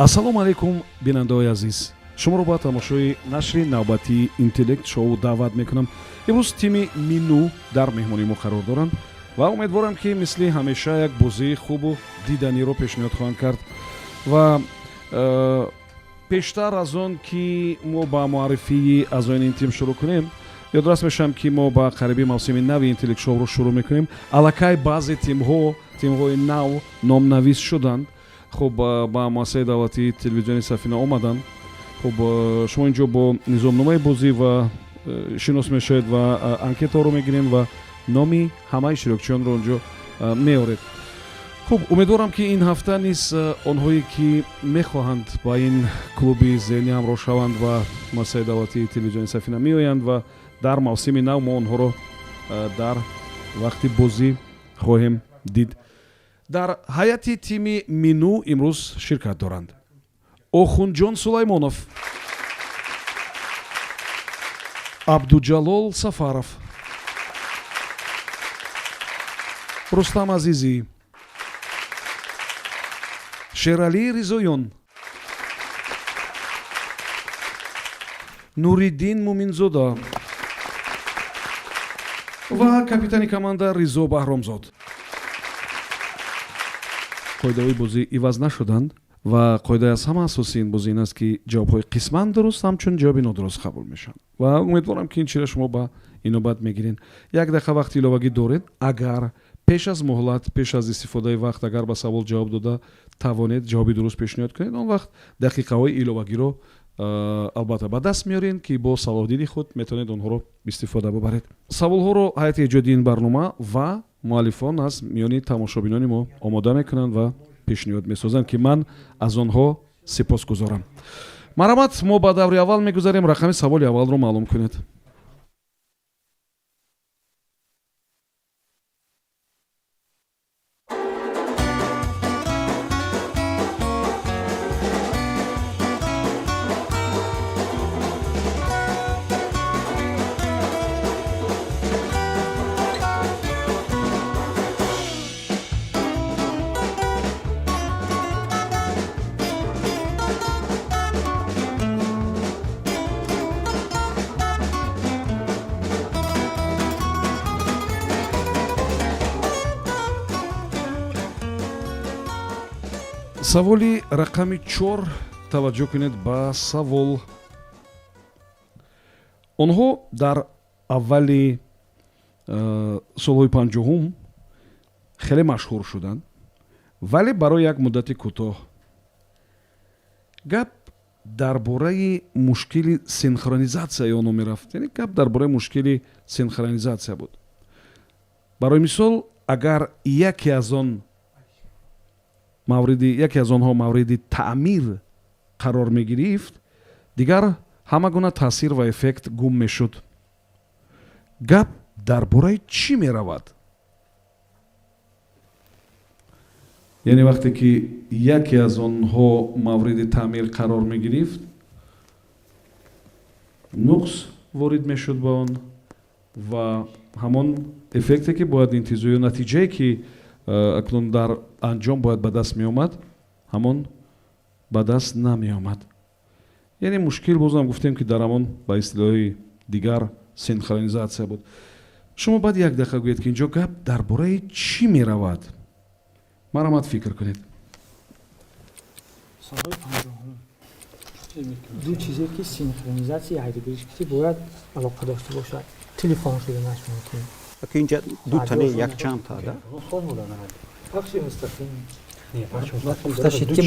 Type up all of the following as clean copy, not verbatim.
ассалому алайкум бинандаои азиз, шуморо ба тамошои нашри навбатии интеллект шоу даъват мекунам. имрӯз тими мину дар меҳмонии мо қарор доранд ва умедворам ки мисли ҳамеша як бозии хубу диданиро пешниҳод хоҳанд кард ва пештар аз он ки мо ба муаррифии аъзоёни ин тим шурӯъ кунем, ёдрас мешавам ки мо ба қариби мавсими нави интеллект шоуро шурӯъ мекунем. аллакай баъзе тимҳои нав номнавис шуданд. хуб ба муассисаи давлатии телевизиони Сафина омаданд. хуб шумо инҷо бо низомномаи бозӣ ва шинос мешавед ва анкетаро мегирем ва номи ҳамаи иштирокчиёнро онҷо меоред. хуб умедворам ки ин ҳафта низ онҳое ки мехоҳанд ба ин клуби зеҳнӣ ҳамроҳ шаванд ва муассисаи давлатии телевизиони Сафина меоянд ва дар мавсими нав мо онҳоро дар вақти бозӣ хоҳем дид. дар ҳайати тими мину имрӯз ширкат доранд Охунҷон Сулаймонов, Абдуҷалол Сафаров, Рустам Азизӣ, Шералӣ Ризоён, Нуриддин Муминзода ва капитани команда Ризо Баҳромзод. қоидаҳои бозӣ иваз нашуданд ва қоидаи аз ҳама асосии ин бозӣ ин аст ки ҷавобҳои қисман дуруст ҳамчун ҷавоби нодуруст қабул мешаванд ва умедворам ки ин чиро шумо ба инобат мегиред. як дақиқа вақти иловагӣ доред. агар пеш аз муҳлат, пеш аз истифодаи вақт агар ба савол ҷавоб дода тавонед ҷавоби дуруст пешниҳод кунед, он вақт дақиқаҳои иловагиро албатта ба даст меоред ки бо салоҳдиди худ метавонед онҳоро истифода бубаред. саволҳоро ҳайати эҷодии ин барнома ва муаллифон аз миёни тамошобинони мо омода мекунанд ва пешниҳод месозанд ки ман аз онҳо сипосгузорам. марҳамат, мо ба даври аввал мегузарем. рақами саволи аввалро маълум кунед. саволи рақами 4. таваҷҷӯҳ кунед ба савол. онҳо дар аввали солҳои 50 хеле машҳур шуданд, вале барои як муддати кӯтоҳ. гап дар бораи мушкили синхронизатсияи онҳо мерафт. яъне гап дар бораи мушкили синхронизатсия буд. барои мисол, агар яке аз онҳо мавриди таъмир қарор мегирифт, дигар ҳама гуна таъсир ва эффект гум мешуд. гап дар бораи чӣ меравад? яъне вақте ки яке аз онҳо мавриди таъмир қарор мегирифт, нуқс ворид мешуд ба он ва ҳамон эффекте ки бояд интизоъ ё натиҷае ки акнун дар анҷом бояд ба даст меомад, ҳамон ба даст намеомад. яъне мушкил бозам гуфтем ки дар ҳамон ба истилоҳи дигар синхронизатсия буд. шумо баъд як дақиқа гӯед ки инҷо гап дар бораи чӣ меравад? марҳамат, фикр кунед. ду чизе ки синхронизатсия ҳайдагиришкӣ бояд алоқа дошта бошад. телефон шуданаш мумкин. اینجا دو تانه یک چند تا ده پخش مستقیم گفتشید که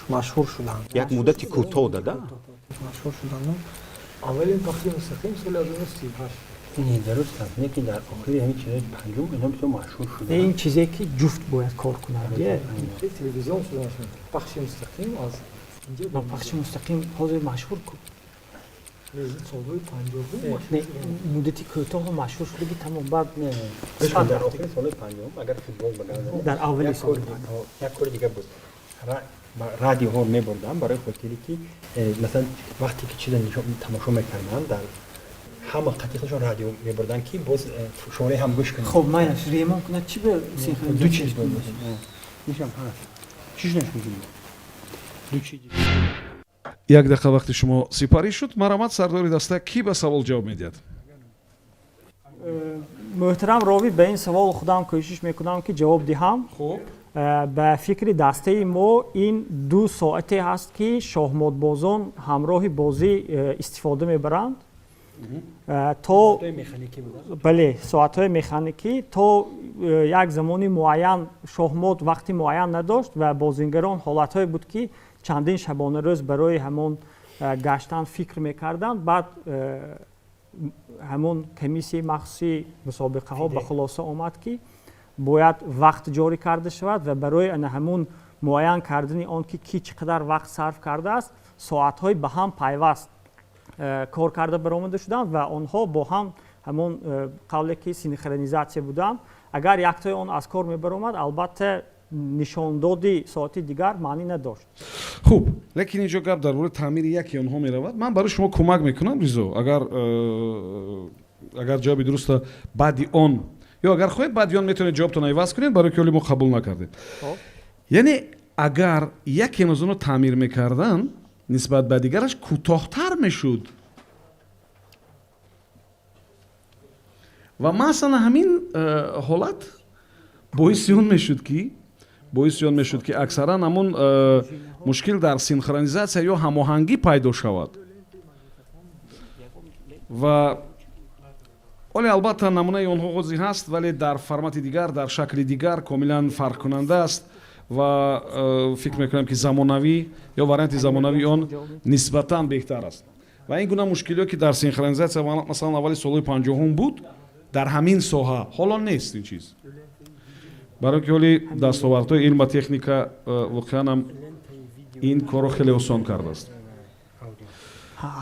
مشهور شدن. یک مدت کوتاه داده مشهور شدن. اولین پخش مستقیم سال 1938. نه درست است. نه که در آخری همین چیزای پنجم اینا بسیار مشهور شدن. این چیزی که جفت باید کار کنند. تلویزیون شدن. پخش مستقیم از اینجا پخش مستقیم حاضر مشهور کن. سالهای 50 نه مدتی کوتاه مشهور شده که تمام بعد نه در آخر سال پنجم اگر فوتبال بگردن در اول سال یک کار دیگه بود. رادیو ها می‌بردن برای خاطری که مثلا وقتی که چیز تماشا می‌کردن در همه قطعاتشون رادیو می‌بردن که باز شماره هم گوش کنن. خب من ریمان کنه چی به دو چیز بود. میشم هست. چیش نشون میدیم. включить. як дақиқа вақти шумо сипарӣ шуд, марамат сардори даста кӣ ба савол ҷавоб медиҳад? муҳтарам ровӣ, ба ин савол худам кӯшиш мекунам ки ҷавоб диҳам. Хуб. ба фикри дастаи мо ин 2 соате ҳаст ки шоҳмотбозон ҳамроҳи бозӣ истифода мебаранд. то механикӣ буда. бале, соатҳои механикӣ то як замони муайян шоҳмот вақти муайян надошт ва бозингарон ҳолатҳое буд ки чандин шабонарӯз барои ҳамон гаштан фикр мекарданд. Баъд ҳамон комиссияи махсуси мусобиқаҳо ба хулоса омад ки бояд вақт ҷорӣ карда шавад ва барои ҳамон муайян кардани он ки кӣ чӣ қадар вақт сарф кардааст, соатҳои ба ҳам пайваст кор карда баромада шуданд ва онҳо бо ҳам ҳамон қавле ки синхронизатсия буданд. Агар яктои он аз кор мебаромад, албатта нишондоди соати дигар маънӣ надошт. хуб, лекин инҷо гап дар бораи таъмири яке онҳо меравад. Ман барои шумо кӯмак мекунам Ризо, агар ҷавоби дуруста баъди он ё агар хоҳед баъди он метавонед ҷавобтон айваз кунед, барои ки ҳоли мо қабул накардем. яъне агар яке аз онҳо таъмир мекардан нисбат ба дигараш кӯтоҳтар мешуд ва масалан ҳамин ҳолат боиси он мешуд ки аксаран ҳамон мушкил дар синхронизатсия ё ҳамоҳангӣ пайдо шавад. ва оле албатта намунаи онҳо ҳозир ҳаст, вале дар формати дигар, дар шакли дигар комилан фарқкунанда аст ва фикр мекунам ки замонавӣ ё варианти замонавии он нисбатан беҳтар аст. Ва ин гуна мушкилиҳое ки дар синхронизатсия масалан аввали солҳои 50 буд, дар ҳамин соҳа ҳоло нест ин чиз. барои ки ҳоли дастовардҳои илм ва техника воқеан ҳам ин корро хеле осон кардааст.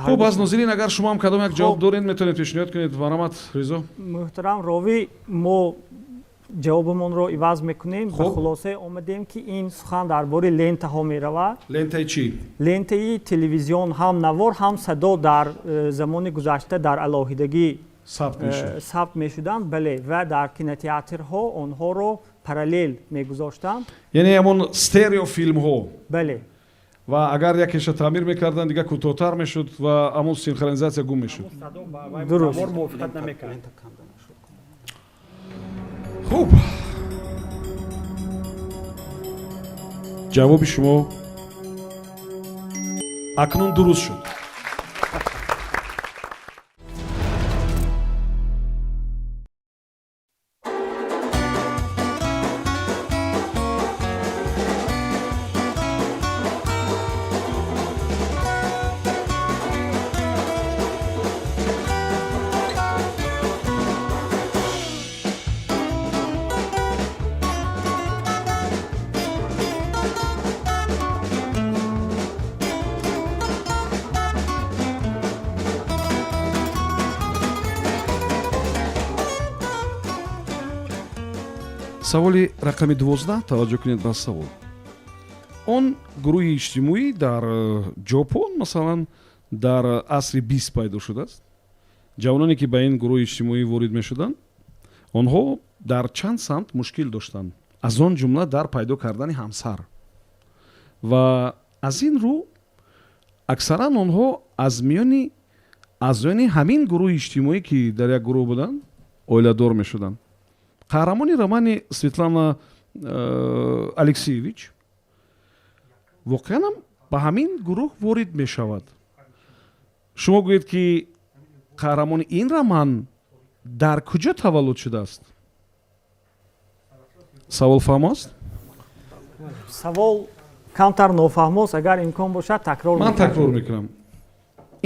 хуб, аз нозирин агар шумо ҳам кадом як ҷавоб доред, метавонед пешниҳод кунед. Марамат, Ризо. муҳтарам ровӣ, мо ҷавобамонро иваз мекунем. ба хулосае омадем ки ин сухан дар бораи лентаҳо меравад. Лентаи чӣ? лентаи телевизион ҳам навор, ҳам садо дар замони гузашта дар алоҳидагӣ сабт мешуданд. Бале, ва дар кинотеатрҳо онҳоро параллел мегузоштанд. яъне ҳамон стерео филмҳо. Бале. ва агар якеша таъмир мекардан, дигар кӯтоҳтар мешуд ва ҳамон синхронизатсия гум мешуд. дуруст. хуб, ҷавоби шумо акнун дуруст шуд. саволи рақами 12, таваҷҷӯҳ кунед ба савол. Он гурӯҳи иҷтимоӣ дар ҷопон масалан дар асри 20 пайдо шудааст. ҷавононе ки ба ин гурӯҳи иҷтимоӣ ворид мешуданд, онҳо дар чанд самт мушкил доштанд, аз он ҷумла дар пайдо кардани ҳамсар. ва аз ин рӯ аксаран онҳо аз миёни аъзоёни ҳамин гурӯҳи иҷтимоӣ ки дар як гурӯҳ буданд оиладор мешуданд. қаҳрамони романи Светлана Алексеевич воқеан ба ҳамин гурӯҳ ворид мешавад. шумо гӯед ки қаҳрамони ин роман дар куҷо таваллуд шудааст? савол фаҳм аст? савол камтар нофаҳмост. агар имкон бошад такрор ман такрор мекунам.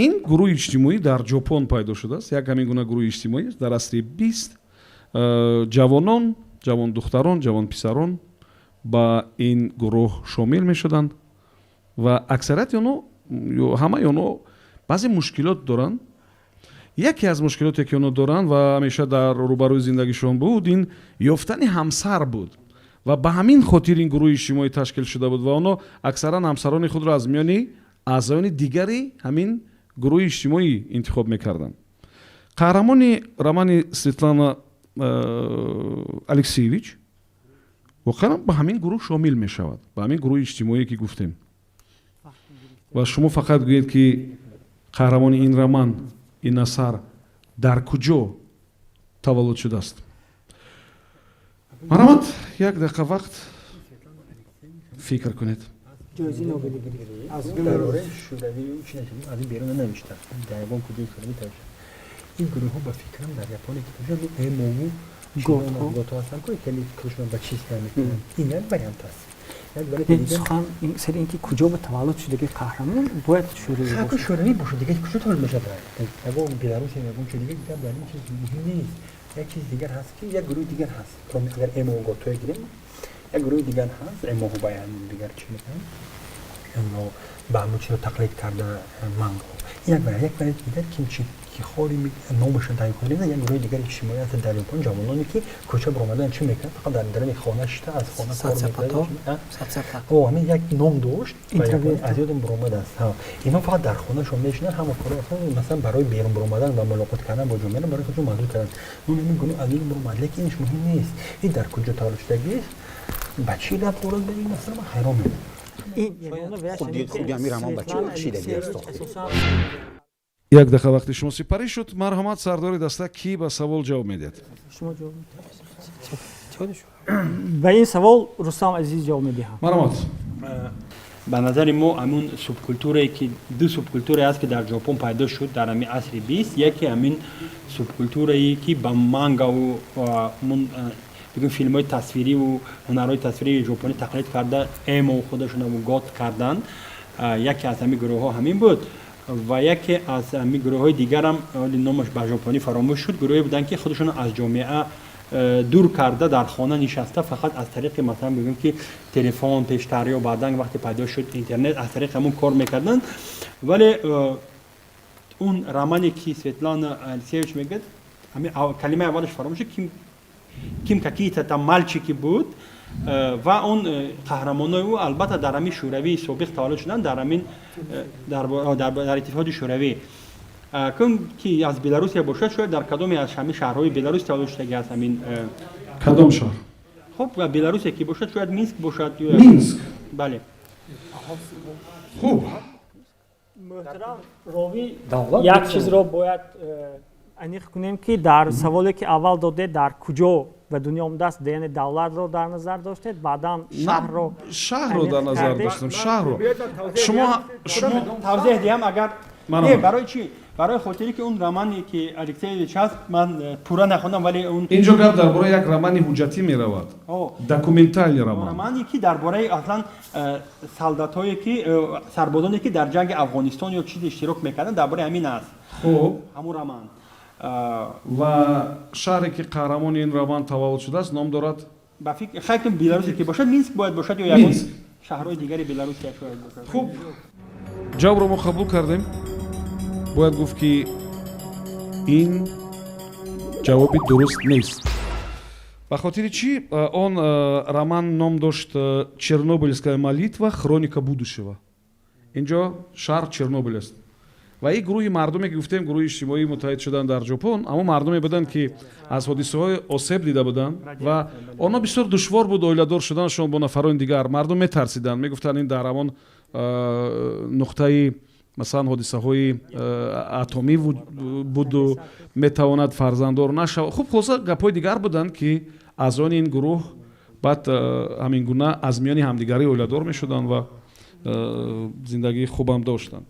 ин гурӯҳи иҷтимоӣ дар ҷопон пайдо шудааст. як ҳамин гуна гурӯҳи иҷтимоӣ аст дар асри 20. ҷавонон, ҷавондухтарон, ҷавонписарон ба ин гурӯҳ шомил мешуданд ва аксарияти онҳо ё ҳамаи онҳо баъзе мушкилот доранд. яке аз мушкилоте ки онҳо доранд ва ҳамеша дар рӯбарӯи зиндагишон буд, ин ёфтани ҳамсар буд ва ба ҳамин хотир ин гурӯҳи иҷтимоӣ ташкил шуда буд ва онҳо аксаран ҳамсарони худро аз миёни аъзоёни дигари ҳамин гурӯҳи иҷтимоӣ интихоб мекарданд. қаҳрамони романи Светлана Алексеевич воқеан ба ҳамин гурӯҳ шомил мешавад, ба ҳамин гурӯҳи иҷтимоие ки гуфтем. ва шумо фақат гӯед ки қаҳрамони ин роман ин асар дар куҷо таваллуд шудааст. марҳамат, як дақиқа вақт фикр кунед. جایزه نوبل از درباره شوروی چی نشد از این بیرون ننوشتن در یابان کجای شوروی نوشتن این گروه ها با فکرم در یابان که توجه به موضوع گوتو هستن که خیلی کشون با چیز میکنن این یک وریانت است یک وریانت دیگه سخن این سری اینکه کجا به تولد شده که قهرمان باید شوروی خب باشه شوروی باشه دیگه کجا تولد میشه اگه اون بلاروس یا اون چه دیگه در این چیز مهم نیست یک چیز دیگر هست که یک گروه دیگر هست تو اگر ایمو گوتو گیریم یک گروه دیگر هست ایمو بیان دیگر چی میکنن اینو با همون چیز رو تقلید کرده مانگو یک برای دیگر که خوری نامشون تعیین کنیم یک گروه دیگر اجتماعی هست در اروپا جوانانی که کوچه برآمدن چی میکنن فقط در درون خانه شته از خانه کار میکنن او همین یک نام داشت و از یادم برآمد است اینا فقط در خانه شون میشنن همه کارا مثلا برای بیرون برآمدن و ملاقات کردن با جامعه برای خودشون محدود کردن اون همین گروه از این برآمد لیکن اینش مهم نیست این در کجا تولد شدگی بچه‌ای در دولت به این مثلا حیران میمونم خودی امیر همان بچه شیدگی است як дақиқа вақти шумо сипарӣ шуд. марҳамат, сардори даста, кӣ ба савол ҷавоб медиҳад? شما جواب به این سوال رستم عزیز جواب میدهم. марҳамат. به نظر ما همون سوبکولتوری که دو سوبکولتوری است که در ژاپن پیدا شد در همین عصر 20 یکی همین سوبکولتوری که با مانگا و من بگیم فیلم های تصویری و هنرهای تصویری ژاپنی تقلید کرده ایمو خودشون رو گات کردن یکی از همین گروه ها همین بود و یکی از همین گروه های دیگر هم نامش به ژاپنی فراموش شد گروهی بودن که خودشون از جامعه دور کرده در خانه نشسته فقط از طریق مثلا بگیم که تلفن پیشتری و بعدن وقتی پیدا شد اینترنت از طریق همون کار میکردن ولی اون رمانی که سویتلانا الکسیویچ میگه همین کلمه اولش فراموش شد کیم какие-то там мальчики بود و اون قهرمانای او البته در همین شوروی سابق تولد شدن در همین در اتحاد شوروی کم که از بلاروس باشه شاید در کدومی از همین شهرهای بلاروس تولد شده از همین کدام شهر؟ خب بلاروس یکی باشه شاید مینسک باشد مینسک. بله خوب. محترم راوی یک چیز رو باید انیق کنیم که در سوالی که اول داده در کجا و دنیا آمده است یعنی دولت رو در نظر داشتید بعدا شهر رو در نظر داشتم شهر رو شما توضیح دیم اگر برای چی برای خاطری که اون رمانی که الکسیویچ هست من پورا نخوندم ولی اون اینجا گپ درباره یک رمان حجتی می رود دکومنتال رمانی که درباره اصلا سالداتایی که سربازانی که در جنگ افغانستان یا چیز اشتراک میکردن درباره همین است خوب همون رمان و شهری که قهرمان این رمان تولد شده است نام دارد با فکر خیلی بلاروسی که باشد مینسک باید باشد یا یک شهرهای دیگری بلاروس باید باشد خوب جواب رو ما قبول کردیم باید گفت که این جوابی درست نیست به خاطر چی اون رمان نام داشت чернобыльская молитва хроника будущего اینجا شهر чернобыль است و این گروهی مردمی که گفتیم گروه اجتماعی متحد شدن در ژاپن اما مردمی بودن که از حادثه‌های آسیب دیده بودن و آنها بسیار دشوار بود اولیدار شدنشون با نفران دیگر مردم میترسیدن میگفتن این در همان نقطه مثلا حادثه‌های اتمی بود و میتواند فرزنددار نشود خب خلاصه گپ‌های دیگر بودن که از آن این گروه بعد همین گونه از میان همدیگری اولیدار میشدن و زندگی خوبم داشتن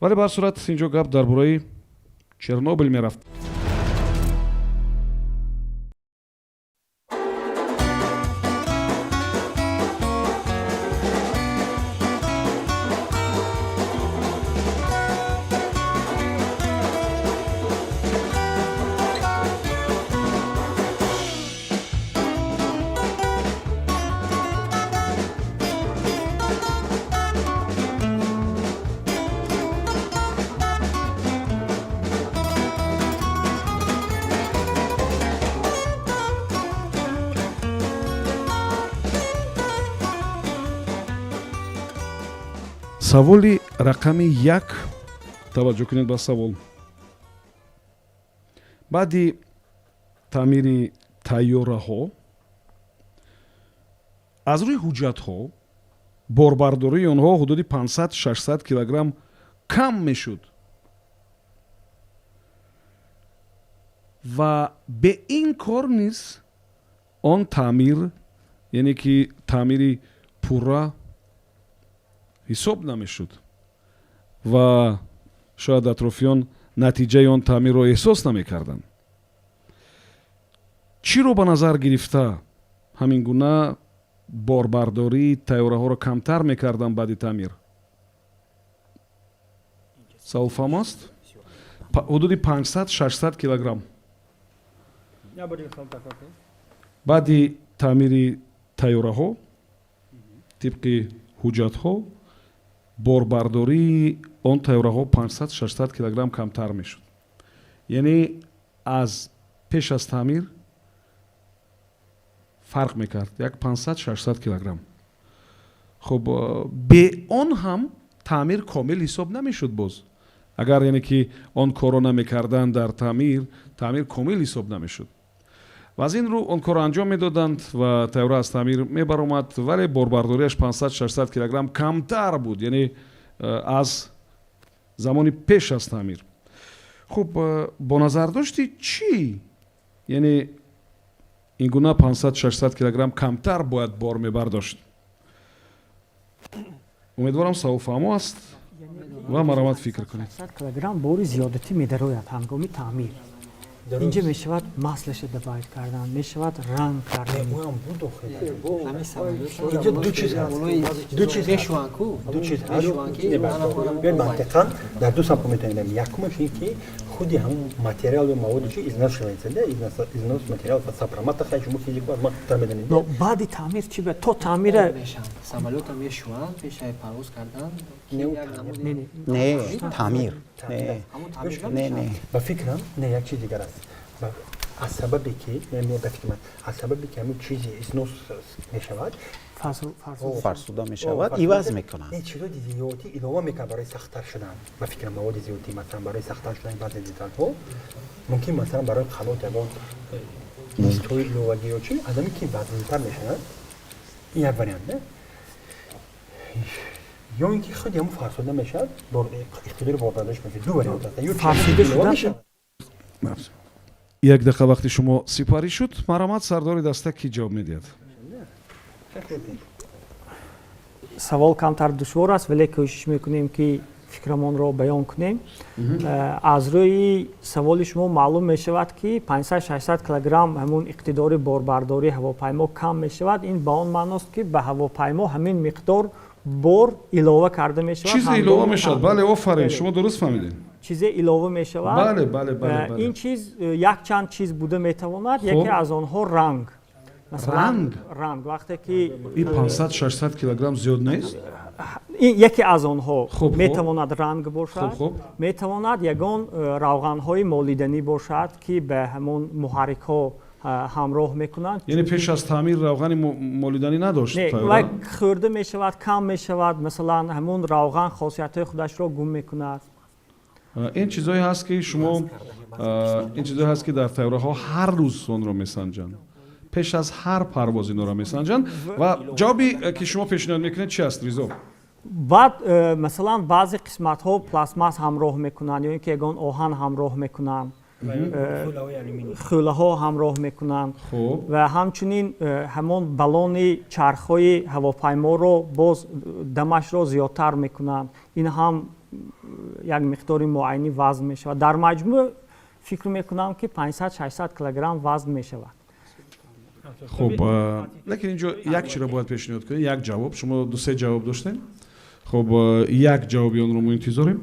ولی به هر صورت اینجا گپ درباره чернобыль میرفت саволи рақами 1 таваҷҷӯҳ кунед ба савол баъди таъмири тайёраҳо аз рӯи ҳуҷҷатҳо борбардории онҳо ҳудуди 500-600 килограмм кам мешуд ва бе ин кор низ он таъмир яъне ки таъмири пурра ҳисоб намешуд ва шояд атрофиён натиҷаи он таъмирро эҳсос намекарданд. чиро ба назар гирифта ҳамин гуна борбардории тайёраҳоро камтар мекарданд баъди таъмир? саволфаҳм аст? ҳудуди 500-600 килограмм баъди таъмири тайёраҳо тибқи ҳуҷҷатҳо борбардории он тайёраҳо 500-600 килограмм камтар мешуд. яъне аз пеш аз таъмир фарқ мекард як 500-600 килограмм. хуб бе он ҳам таъмир комил ҳисоб намешуд. боз агар яъне ки он корро намекарданд дар таъмир комил ҳисоб намешуд. ва аз ин рӯ он корро анҷом медоданд ва тайёра аз таъмир мебаромад, вале борбардориаш 500-600 килограмм камтар буд, яъне аз замони пеш аз таъмир. хуб бо назардошти чӣ яъне ин гуна 500-600 килограмм камтар бояд бор мебардошт? умедворам саволфаҳмо аст ва маромад фикр кунед. 600 килограмм бори зиёдатӣ медарояд ҳангоми таъмир. اینجا می شود ماسلش دبایت کردن، می شود رنگ کردن. اینجا دو چیز هست. دو چیز به منطقا در دو سمت میتونیم. یکمش این که خودی هم ماتریال و موادش ایزناس شوید زنده، ایزناس ماتریال و سپرامات خیلی شما فیزیک باید ما تامدنید. نو بعدی تعمیر چی به تو تعمیر سمالوت هم یه شوان پیشای پرواز کردن. نه تعمیر. نه. با فکرم نه یک چیز دیگر است. از سببی که از سببی که همون چیزی ایزناس میشود فرسوده میشود ایواز میکنن. این چیزا زیادی ایلوه میکنه برای سخت‌تر شدن. با فکر مواد زیادی مثلا برای سخت‌تر شدن بعضی دیتال‌ها ممکن مثلا برای خلوت یگان توی ایلوه‌گی و چی آدمی که وزن‌تر میشن این یک وریانت نه یا اینکه خود همون فرسوده میشه با اقتدار بارداشت میشه دو وریانت هست یا فرسوده شدن یک دقیقه وقتی شما سپاری شد مرامت سرداری دسته کی جواب میدید؟ سوال کمتر دشوار است ولی کوشش میکنیم که فکرمان رو بیان کنیم. از روی سوال شما معلوم میشود که 500-600 کیلوگرم همون اقتدار باربرداری هواپیما کم میشود. این به آن معنی است که به هواپیما همین مقدار بار علاوه کرده میشود. چیز علاوه میشود. بله آفرین شما درست فهمیدین. چیز علاوه میشود. بله. این چیز یک چند چیز بوده میتواند. یکی از آنها رنگ. مثلا رنگ وقتی که این 500-600 کیلوگرم زیاد نیست؟ این یکی از آنها میتواند رنگ باشد. میتواند یگان روغن‌های مالیدنی باشد که به همون محرک ها همراه میکنند. یعنی پیش از تعمیر روغن مالیدنی نداشت؟ نه و خورده میشود کم میشود مثلا همون روغن خاصیت خودش را گم میکند. این چیزایی هست که شما این چیزایی هست که در طیاره ها هر روز اون رو میسنجند. پیش از هر پرواز اینا رو میسنجند و جوابی که شما پیشنهاد میکنید چی است ریزو؟ بعد مثلا بعضی قسمت ها پلاستماس همراه میکنن یا اینکه یگان آهن همراه میکنن. خوله ها همراه میکنن و همچنین همون بالون چرخهای هواپیما رو باز دمش رو زیادتر میکنن. این هم یک مقدار معینی وزن میشود. در مجموع فکر میکنم که 500-600 کیلوگرم وزن میشود. خب لیکن اینجا یک چی رو باید پیشنهاد کنید. یک جواب شما 2-3 جواب داشتین. خب یک جوابی اون رو ما انتظاریم.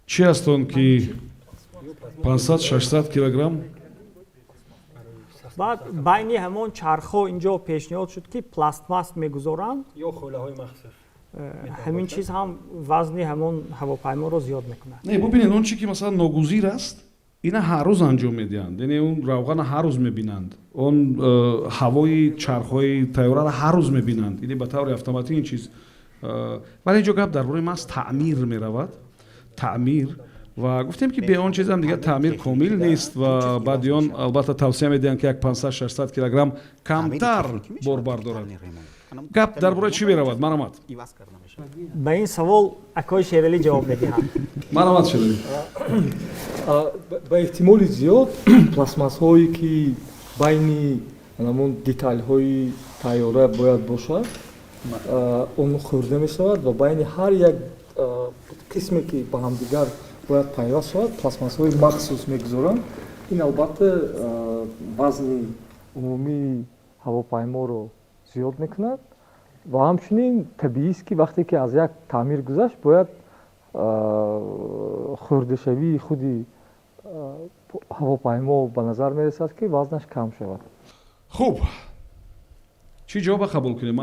چی است اون که 500-600 کیلوگرم؟ بعد بین همون چرخو اینجا پیشنهاد شد که پلاستماس میگذارند یا خوله های مخصوص. همین چیز هم وزن همون هواپیما رو زیاد میکنه. نه ببینید اون چیزی که مثلا ناگزیر است اینا هر روز انجام میدن. یعنی اون روغن هر روز میبینند. اون هوای چرخهای طیاره را هر روز میبینند. یعنی به طور اتوماتیک این چیز ولی اینجا گپ درباره محض تعمیر میرود. تعمیر و گفتیم که به اون چیز هم دیگه تعمیر کامل نیست و بعدیان البته توصیه میدن که یک 500-600 کیلوگرم کمتر بار بردارد. گپ درباره چی میرود مرامت؟ به این سوال اکای شیرالی جواب میدهند. مرامت شیرالی. با احتمال زیاد پلاسماس هایی که بین همون دیتال های تیاره باید باشد اون خورده می شود و بین هر یک قسمی که با هم دیگر باید پیوست شود پلاسماس های مخصوص میگذارند. این البته وزن عمومی هواپیما رو زیاد میکند و همچنین طبیعی است که وقتی که از یک تعمیر گذشت باید خورده شوی خودی هواپیما به نظر میرسد که وزنش کم شود. خوب چی جواب قبول کنیم؟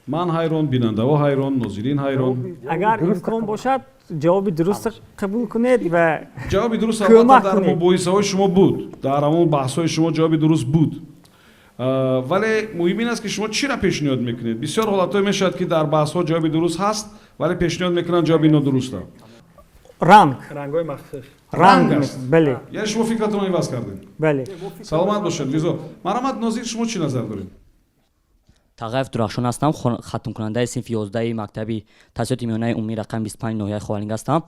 من حیران، بیننده ها حیران، ناظرین حیران. اگر امکان باشد جواب درست قبول کنید و جواب درست البته در مباحثه های شما بود، در همون بحث های شما جواب درست بود، ولی مهم این است که شما چی را پیشنهاد میکنید؟ بسیار حالت های میشد که در بحث ها جواب درست هست ولی پیشنهاد میکنن جواب نادرسته. رنگ‌های مخصوص. رنگ است. بله. یعنی شما فکرتون رو عوض کردین. بله. سلامت باشید. لیزا مرحمت ناظر شما چی نظر دارید؟ تغیف درخشان هستم، ختم کننده صنف 11 مکتبی تحصیلات میانه عمومی رقم 25 ناحیه خوالینگ هستم.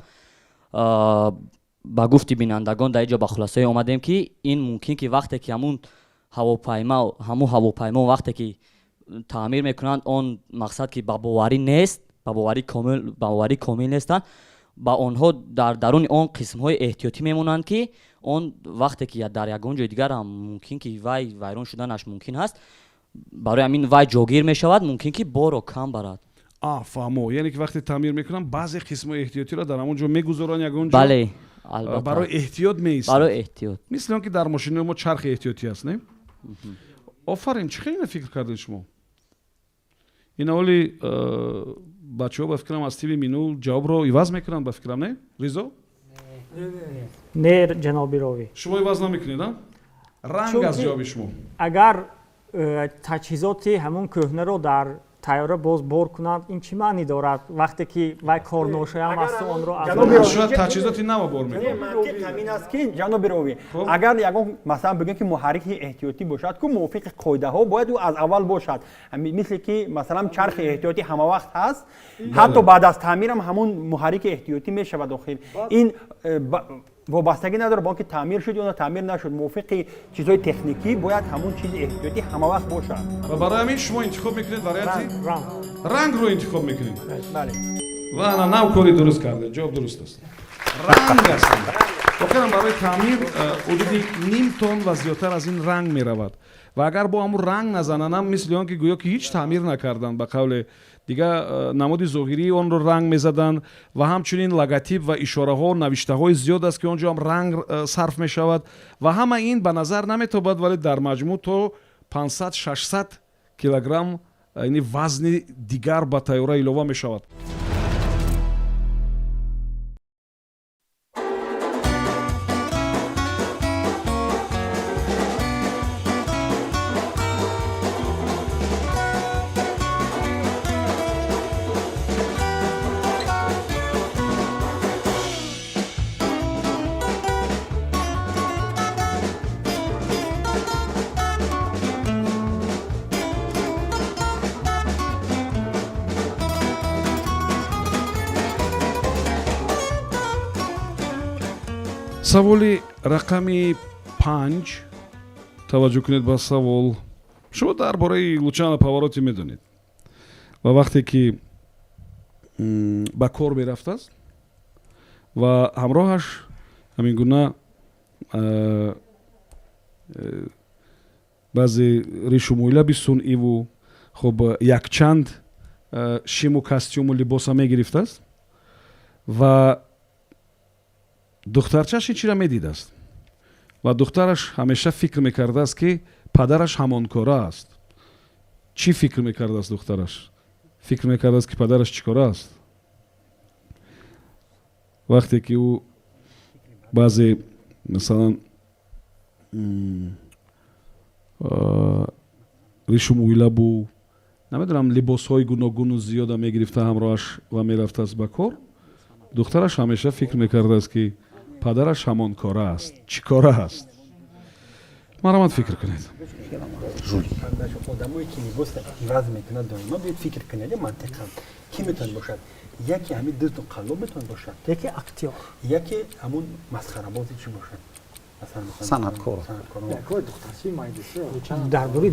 با گفت بینندگان در اینجا به خلاصه اومدیم که این ممکن که وقتی که همون هواپیما وقتی که تعمیر میکنند اون مقصد که با باوری نیست، با باوری کامل نیستند، با آنها در درون اون قسم های احتیاطی میمونند که اون وقتی که در یگان جای دیگر هم ممکن که ویران شدنش ممکن هست، برای همین وای جوگیر می شود، ممکن که بارو کم برد. فهمو، یعنی که وقتی تعمیر میکنن بعضی قسم احتیاطی را در همون جا میگذارن یگان جا. بله البته برای احتیاط میایست. برای احتیاط مثل اون که در ماشین ما چرخ احتیاطی هست نه؟ آفرین، چه خیلی فکر کردید شما؟ این اولی بچه‌ها با فکرم از تیوی مینو جواب رو عوض میکنن با فکرم نه؟ ریزا؟ نه جنابی راوی. شما عوض نمیکنید ها؟ رنگ از جواب شما. اگر تجهیزات همون کهنه رو در تیاره باز بار کنند این چی معنی دارد وقتی که وای کارنوشه هم است اون رو از شاید تجهیزاتی نو بار میکنه. منطق همین است که جناب راوی اگر یگان مثلا بگن که محرک احتیاطی باشد که موافق قاعده ها باید او از اول باشد، مثل که مثلا چرخ احتیاطی همه وقت هست، حتی بعد از تعمیر هم همون محرک احتیاطی میشود داخل. این وابستگی نداره با اینکه تعمیر شد یا تعمیر نشد، موافق چیزهای تکنیکی باید همون چیز احتیاطی همه وقت باشد. و برای همین شما انتخاب میکنید وریانتی رنگ رو انتخاب میکنید. بله. و انا نو کاری درست کرده، جواب درست است. رنگ است. واقعا برای تعمیر حدود نیم تن و زیادتر از این رنگ میرود و اگر با همون رنگ نزنن مثل اون که گویا که هیچ تعمیر نکردن، به قول دیگه نماد ظاهری اون رو رنگ میزدن و همچنین لوگوتیپ و اشاره ها و نوشته های زیاد است که اونجا هم رنگ صرف می شود و همه این به نظر نمیتابد، ولی در مجموع تو 500-600 کیلوگرم یعنی وزن دیگر به تیاره اضافه می شود. سوالی رقمی 5 توجه کنید با سوال. شما درباره لوچان پاوروتی میدونید و وقتی که با کار میرفت است و همراهش همین گونه بعضی ریش و مویله بیستون و خب یک چند شیم و کاستیوم و لباس هم میگرفت است و دخترچش چی را میدید است و دخترش همیشه فکر میکرده است که پدرش همانکاره است. چی فکر میکرده است دخترش؟ فکر میکرده است که پدرش چیکاره است. وقتی که او بعضی مثلا ریش و مویله بو نمیدونم لباس های گوناگون و زیاد میگرفته همراهش و میرفته است به کار духтараш ҳамеша фикр мекардааст ки падараш ҳамон кора аст. Чӣ кора аст? маромад фикр кунед. одамое ки либос иваз мекунад доимо бояд фикр кунед мантиқан ки метавонад бошад. яке ҳамин дӯсту қаллоб метавонад бошад, яке актёр, яке ҳамун масхарабози чӣ бошад, санъаткор. дар бораи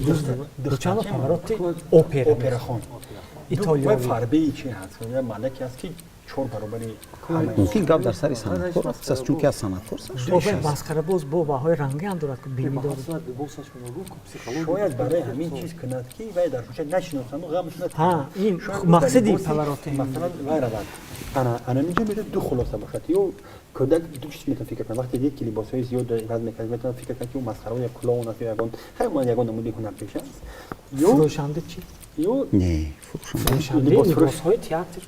дучано павароти операхон итолиёвӣ фарбеи чи ҳаст, маляке аст ки чор баробари мумкин гап дар сари санъаткор аст, чунки аз санъаткор масхарабоз бо баҳои рангаам дорад ки бинидор шояд барои ҳамин чиз кунад ки вай дар кӯча нашиносану ғамш ин мақсади павароти масалан вай равад ана минҷа метавонад ду хулоса бошад ё кӯдак ду чиз метавонад фикр кунад вақте дид ки либосҳои зиёд ваз мекард метавонад фикр кунад ки ӯ масхарао як куловон аст ё ягон намуди ҳунарпеш аст ё фурӯшанда чи ё не фурӯшанда либосфурӯш либосҳои театр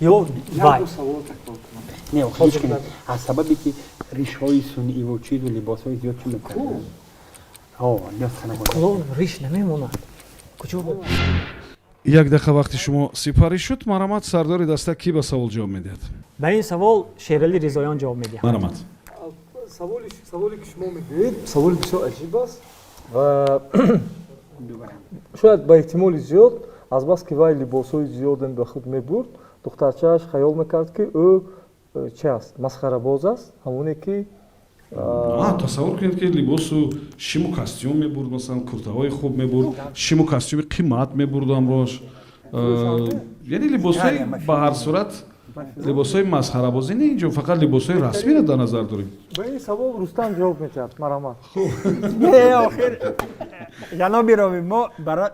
ё вай не охиш кунед аз сабабе ки ришҳои сунъиву чизу либосҳои зиёд чӣ мекарданд клон риш намемонад куҷо як дақиқа вақти шумо сипарӣ шуд. маромад сардори даста кӣ ба савол ҷавоб медиҳад? ба ин савол шералӣ ризоён ҷавоб медиҳад. маромад саволи ки шумо мегӯед саволи бисёр аҷиб аст ва шояд ба эҳтимоли зиёд азбас ки вай либосҳои зиёдам ба худ мебурд, духтарчааш хаёл мекард ки ӯ чи аст, масхарабоз аст, ҳамоне ки тасаввур кунед ки либосу шиму костюм мебурд, масалан куртаҳои хуб мебурд, шиму костюми қимат мебурд амрош, яъне либосҳои ба ҳар сурат либосҳои масхарабозӣ не инҷо фақат либосҳои расмиро дар назар дорем. ба ин савол Рустам ҷавоб медиҳад. маромад охир ҷаноби ровӣ мо барои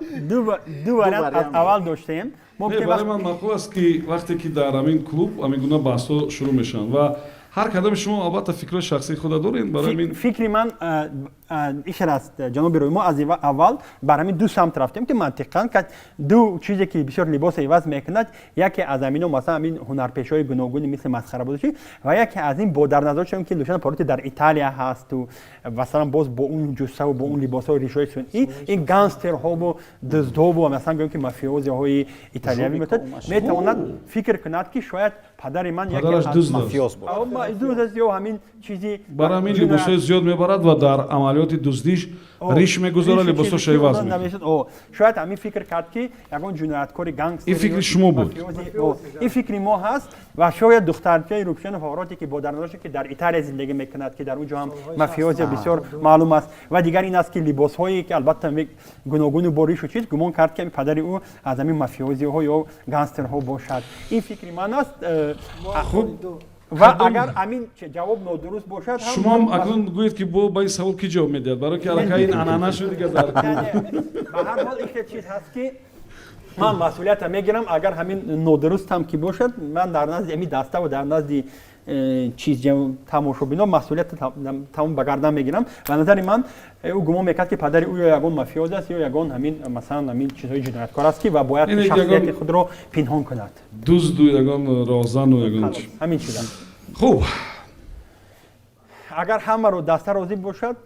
ду вариант аз аввал доштем. барои ман маъқул аст ки вақте ки дар ҳамин клуб ҳамин гуна баҳсҳо шурӯъ мешаванд ва ҳар кадоми шумо албатта фикрҳои шахсии худа доред. барои мин фикри ман ишар аст ҷаноби ровӣ мо аз аввал бар ҳамин ду самт рафтем ки мантиқан ду чизе ки бисёр либоса иваз мекунад, яке аз ҳамино масалан ҳамин ҳунарпешҳои гуногуни мисли масхарабозӣ ва яке аз ин бо дар назар шавем ки лӯшан пароти дар Италия ҳасту масалан боз бо он ҷуссаву бо он либосҳои ришҳои сунъӣ ин гангстерҳову дуздҳову масалан гӯем ки мафиозиҳои италиявӣ метавонад фикр кунад ки шояд падари ман яке аз мафиоз буд. ё ҳамин чизи барои ҳамин либосҳои зиёд мебарад ва дар амалиёти дуздиш риш мегузорад, либосҳош иваз мекунад. шояд ҳамин фикр кард ки ягон ҷинояткори гангстер ин фикри шумо буд. ин фикри мо ҳаст ва шояд духтарчаи Рӯпшани Фавороте ки бо дар назар ки дар Италия зиндагӣ мекунад ки дар унҷо ҳам мафиозия бисёр маълум аст ва дигар ин аст ки либосҳое ки албатта гуногуну бо ришу чиз гумон кард ки падари ӯ аз ҳамин мафиозиҳо ё гангстерҳо бошад. ин фикри ман аст ва агар ҳамин ҷавоб нодуруст бошад шумо акнун гӯед ки ба ин савол кӣ ҷавоб медиҳад? барои ки аллакай ин анъана шуд дигар дар ба ҳар ҳол ин чиз ҳаст ки ман масъулиятам мегирам агар ҳамин нодурустам ки бошад ман дар назди ҳамин даставу дар назди чиз тамошобино масъулият тамом ба гардан мегирам. ба назари ман ӯ гумон мекард ки падари ӯ ё ягон мафиоз аст ё ягон ҳамин масалан ҳамин чизҳои ҷинояткор аст ки ва бояд шахсияти худро пинҳон кунад. дузду ягон розану ягон ҳамин чиз аст. хуб агар ҳамаро даста розӣ бошад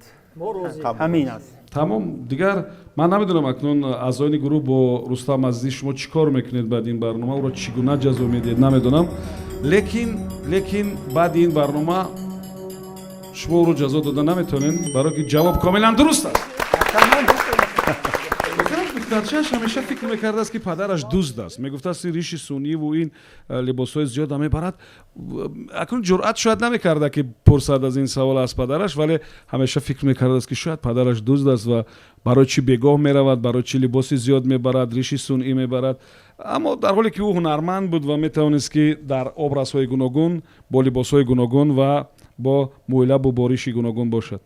ҳамин аст. тамом. дигар ман намедонам акнун аъзоини гурӯҳ бо Рустам Азизӣ шумо чӣ кор мекунед баъди ин барнома, ӯро чӣ гуна ҷазо медиҳед намедонам, лекин баъди ин барнома шумо ӯро ҷазо дода наметавонед, барое ки ҷавоб комилан дуруст аст. духтарчааш ҳамеша фикр мекардааст ки падараш дузд аст, мегуфтааст риши сунъиву ин либосҳои зиёда мебарад. акнун ҷуръат шояд намекарда ки пурсад аз ин савол аз падараш, вале ҳамеша фикр мекардааст ки шояд падараш дузд аст ва барои чӣ бегоҳ меравад, барои чӣ либоси зиёд мебарад, риши сунъӣ мебарад. аммо дар ҳоле ки ӯ ҳунарманд буд ва метавонист ки дар образҳои гуногун бо либосҳои гуногун ва бо мӯйлабу бо риши гуногун бошад.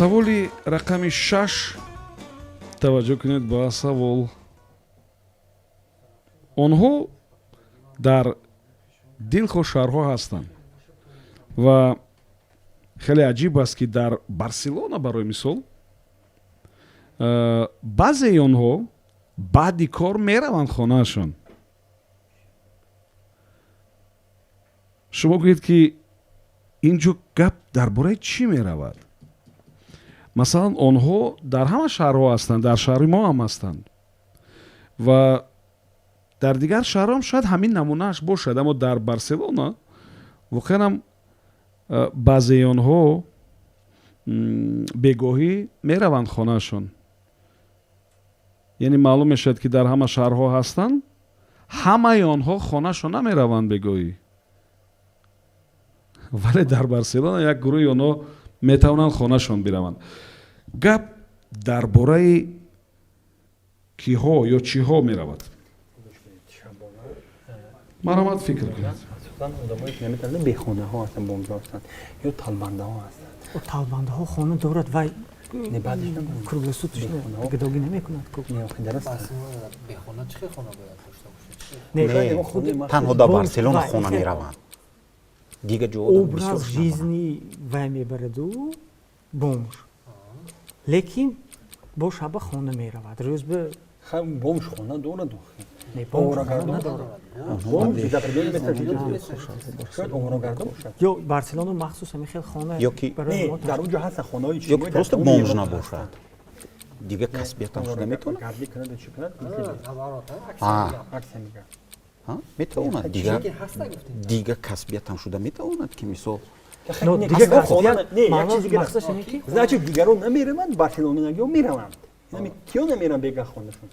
саволи рақами 6 таваҷҷӯҳ кунед ба савол. онҳо дар дилхо шаҳрҳо ҳастанд ва хеле аҷиб аст ки дар барселона барои мисол баъзеи онҳо баъди кор мераванд хонаашон. шумо гӯед ки ин ҷо гап дар бораи чӣ меравад? масалан онҳо дар ҳама шаҳрҳо ҳастанд, дар шаҳри мо ҳам ҳастанд ва дар дигар шаҳрҳо ҳам шояд ҳамин намунааш бошад, аммо дар барселона воқеан ҳам баъзеи онҳо бегоҳӣ мераванд хонаашон. яъне маълум мешавад ки дар ҳама шаҳрҳо ҳастанд, ҳамаи онҳо хонаашон намераванд бегоҳӣ, вале дар барселона як гурӯҳи онҳо метавонанд хонаашон бираванд. гап дар бораи киҳо ё чиҳо меравад? марҳамат фикр кунед. одамое ки наметавонанд бехонаҳо ҳастанд, бомжҳо ҳастанд ё талбандаҳо ҳастанд. талбандаҳо хона дорад вай Не баъдиш круглосуточно гадогӣ намекунад. бехона чӣ хона бояд дошта бошад? танҳо дар барселона хона мераванд. дигар ҷо одам образ жизни вай мебараду бомж, лекин бо шаба хона меравад. рӯзба бомж хона дорад. не бомж хона надорад. ё барселона махсус ҳамин хел хона барои мо дар онҷо ҳастанд хонаҳои ё ки просто бомж набошад, дигар касбиятам шуда метавонад. метавонад дигар касбиятам шуда метавонад ки мисол значит дигарон намераванд, барселонаиё мераванд. киё намеран бега хонашон?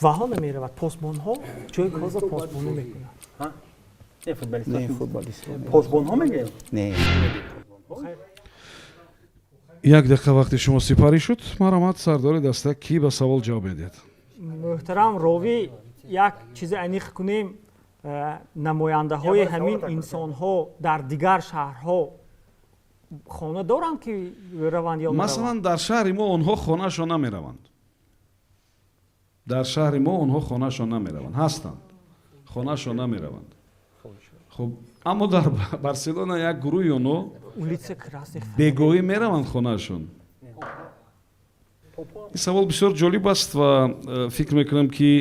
ваҳо намеравад. посбонҳо ҷои ҳозир посбонӣ мекунад. не футболист. посбонҳо мегӯянд? не. як дақиқа вақти шумо сипарӣ шуд. марҳамат сардори даста, кӣ ба савол ҷавоб медиҳад? муҳтарам ровӣ, як чизе аниқ кунем, намояндаҳои ҳамин инсонҳо дар дигар шаҳрҳо хона доранд ки раванд ё масалан дар шаҳри мо онҳо хонаашон намераванд. дар шаҳри мо онҳо хонаашон намераванд. ҳастанд, хонаашон намераванд. хуб, аммо дар барселона як гурӯҳи онҳо бегоҳӣ мераванд хонаашон. ин савол бисёр ҷолиб аст ва фикр мекунам ки